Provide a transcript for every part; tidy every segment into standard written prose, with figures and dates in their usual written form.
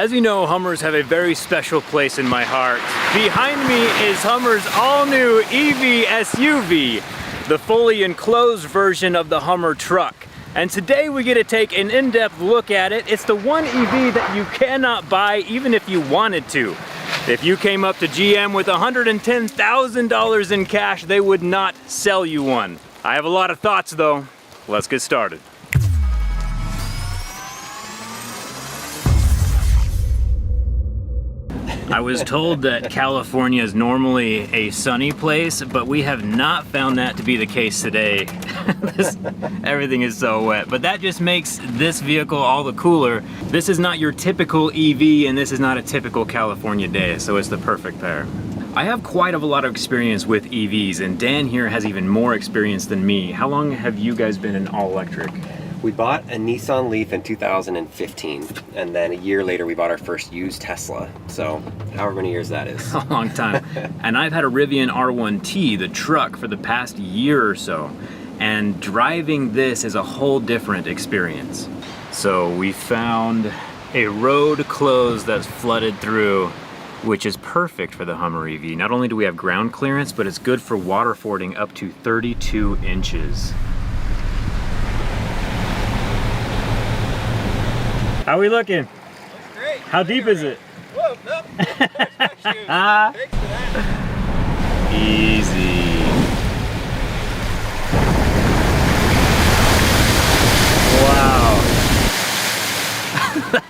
As you know, Hummers have a very special place in my heart. Behind me is Hummer's all-new EV SUV, the fully enclosed version of the Hummer truck. And today we get to take an in-depth look at it. It's the one EV that you cannot buy even if you wanted to. If you came up to GM with $110,000 in cash, they would not sell you one. I have a lot of thoughts though. Let's get started. I was told that California is normally a sunny place, but we have not found that to be the case today. Everything is so wet, but that just makes this vehicle all the cooler. This is not your typical EV, and this is not a typical California day, so it's the perfect pair. I have quite a lot of experience with EVs, and Dan here has even more experience than me. How long have you guys been in all-electric? We bought a Nissan Leaf in 2015, and then a year later we bought our first used Tesla. So however many years that is. A long time. And I've had a Rivian R1T, the truck, for the past year or so. And driving this is a whole different experience. So we found a road closed that's flooded through, which is perfect for the Hummer EV. Not only do we have ground clearance, but it's good for water fording up to 32 inches. How are we looking? Looks great. How deep is it? Whoa, no. Thanks for that. Easy. Wow.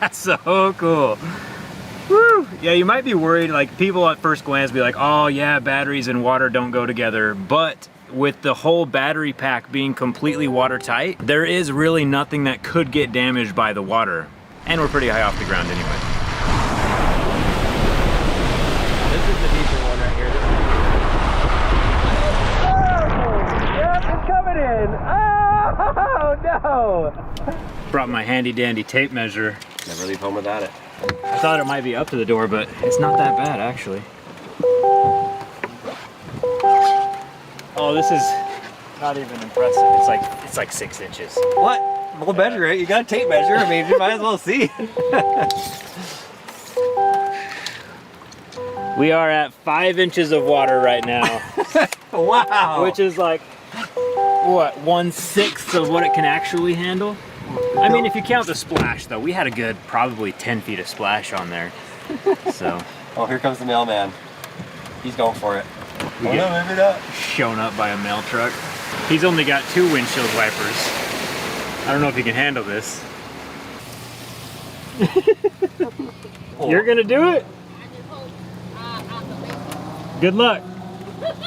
That's so cool. Woo. Yeah, you might be worried, like people at first glance be like, oh yeah, batteries and water don't go together, but with the whole battery pack being completely watertight, there is really nothing that could get damaged by the water. And we're pretty high off the ground anyway. This is the deeper one right here. Oh, yep, it's coming in. Oh, no. Brought my handy dandy tape measure. Never leave home without it. I thought it might be up to the door, but it's not that bad actually. Oh, this is not even impressive. It's like 6 inches. What? We'll measure it. You got a tape measure. I mean, you might as well see. We are at 5 inches of water right now. Wow. Which is like, what, 1/6 of what it can actually handle? I mean, if you count the splash though, we had a good probably 10 feet of splash on there. So. Oh, here comes the mailman. He's going for it. We get maybe not. Shown up by a mail truck. He's only got 2 windshield wipers. I don't know if you can handle this. You're gonna do it? Good luck. This is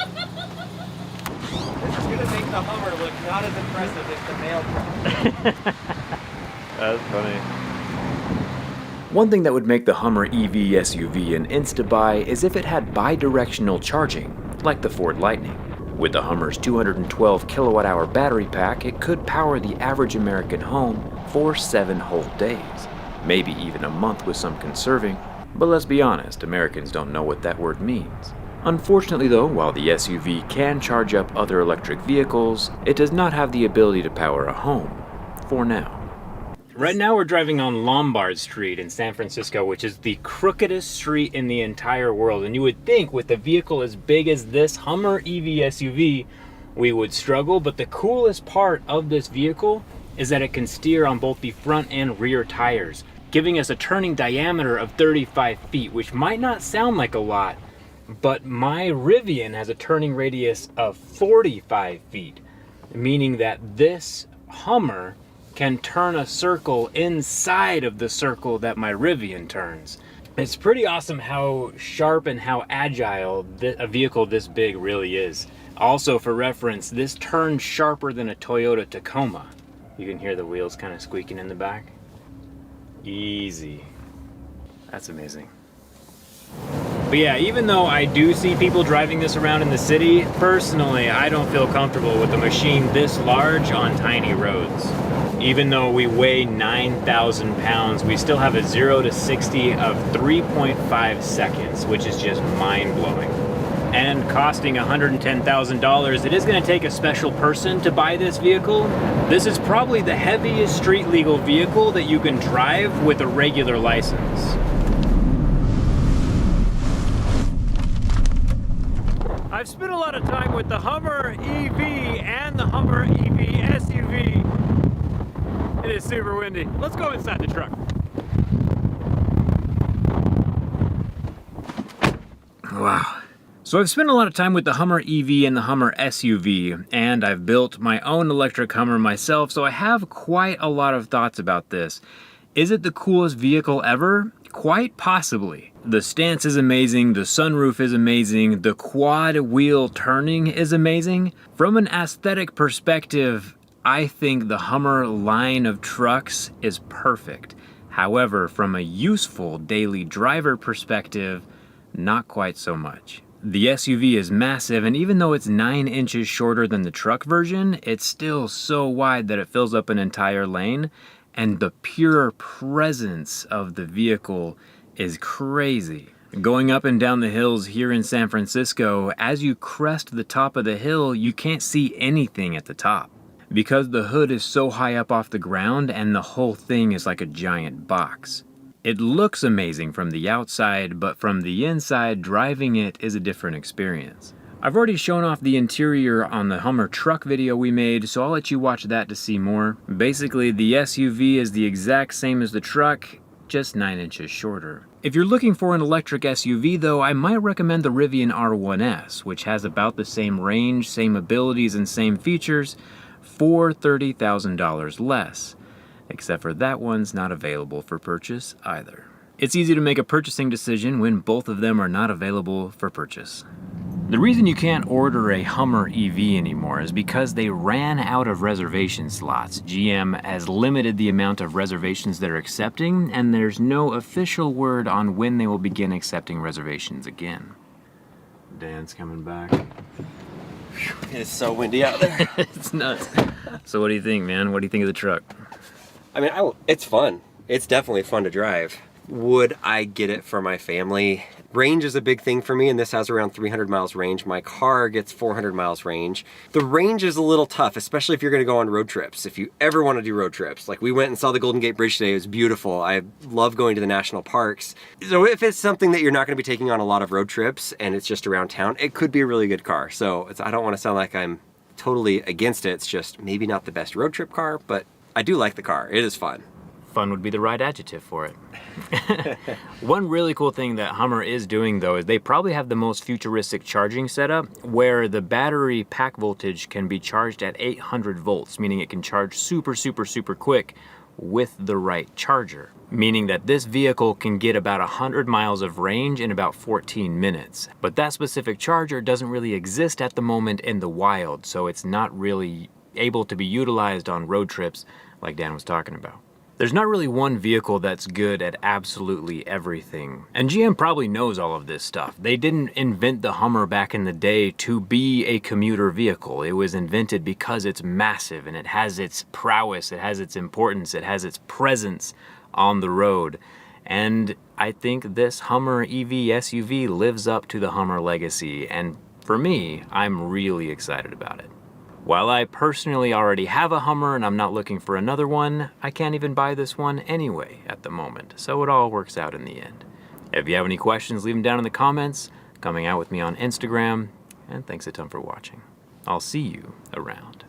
going to make the Hummer look not as impressive as the mail truck. That's funny. One thing that would make the Hummer EV SUV an insta-buy is if it had bi-directional charging, like the Ford Lightning. With the Hummer's 212 kilowatt-hour battery pack, it could power the average American home for 7 whole days, maybe even a month with some conserving, but let's be honest, Americans don't know what that word means. Unfortunately though, while the SUV can charge up other electric vehicles, it does not have the ability to power a home, for now. Right now we're driving on Lombard Street in San Francisco, which is the crookedest street in the entire world. And you would think with a vehicle as big as this Hummer EV SUV, we would struggle. But the coolest part of this vehicle is that it can steer on both the front and rear tires, giving us a turning diameter of 35 feet, which might not sound like a lot, but my Rivian has a turning radius of 45 feet, meaning that this Hummer can turn a circle inside of the circle that my Rivian turns. It's pretty awesome how sharp and how agile a vehicle this big really is. Also, for reference, this turns sharper than a Toyota Tacoma. You can hear the wheels kind of squeaking in the back. Easy. That's amazing. But yeah, even though I do see people driving this around in the city, personally, I don't feel comfortable with a machine this large on tiny roads. Even though we weigh 9,000 pounds, we still have a 0 to 60 of 3.5 seconds, which is just mind-blowing. And costing $110,000, it is going to take a special person to buy this vehicle. This is probably the heaviest street legal vehicle that you can drive with a regular license. I've spent a lot of time with the Hummer EV and the Hummer EV SUV. It is super windy. Let's go inside the truck. Wow. So I've spent a lot of time with the Hummer EV and the Hummer SUV, and I've built my own electric Hummer myself, so I have quite a lot of thoughts about this. Is it the coolest vehicle ever? Quite possibly. The stance is amazing, the sunroof is amazing, the quad wheel turning is amazing. From an aesthetic perspective, I think the Hummer line of trucks is perfect. However, from a useful daily driver perspective, not quite so much. The SUV is massive, and even though it's 9 inches shorter than the truck version, it's still so wide that it fills up an entire lane, and the pure presence of the vehicle is crazy. Going up and down the hills here in San Francisco, as you crest the top of the hill, you can't see anything at the top, because the hood is so high up off the ground and the whole thing is like a giant box. It looks amazing from the outside, but from the inside, driving it is a different experience. I've already shown off the interior on the Hummer truck video we made, so I'll let you watch that to see more. Basically, the SUV is the exact same as the truck, just 9 inches shorter. If you're looking for an electric SUV though, I might recommend the Rivian R1S, which has about the same range, same abilities, and same features for $30,000 less. Except for that one's not available for purchase either. It's easy to make a purchasing decision when both of them are not available for purchase. The reason you can't order a Hummer EV anymore is because they ran out of reservation slots. GM has limited the amount of reservations they're accepting, and there's no official word on when they will begin accepting reservations again. Dan's coming back. It's so windy out there. It's nuts. So what do you think, man? What do you think of the truck? I mean, it's fun. It's definitely fun to drive. Would I get it for my family? Range is a big thing for me, and this has around 300 miles range. My car gets 400 miles range. The range is a little tough, especially if you're gonna go on road trips. If you ever wanna do road trips, like we went and saw the Golden Gate Bridge today, it was beautiful. I love going to the national parks. So if it's something that you're not gonna be taking on a lot of road trips and it's just around town, it could be a really good car. So I don't wanna sound like I'm totally against it. It's just maybe not the best road trip car, but I do like the car. It is fun. Fun would be the right adjective for it. One really cool thing that Hummer is doing though is they probably have the most futuristic charging setup where the battery pack voltage can be charged at 800 volts, meaning it can charge super quick with the right charger. Meaning that this vehicle can get about 100 miles of range in about 14 minutes. But that specific charger doesn't really exist at the moment in the wild, so it's not really able to be utilized on road trips like Dan was talking about. There's not really one vehicle that's good at absolutely everything. And GM probably knows all of this stuff. They didn't invent the Hummer back in the day to be a commuter vehicle. It was invented because it's massive and it has its prowess, it has its importance, it has its presence on the road. And I think this Hummer EV SUV lives up to the Hummer legacy. And for me, I'm really excited about it. While I personally already have a Hummer and I'm not looking for another one, I can't even buy this one anyway at the moment, so it all works out in the end. If you have any questions, leave them down in the comments, coming out with me on Instagram, and thanks a ton for watching. I'll see you around.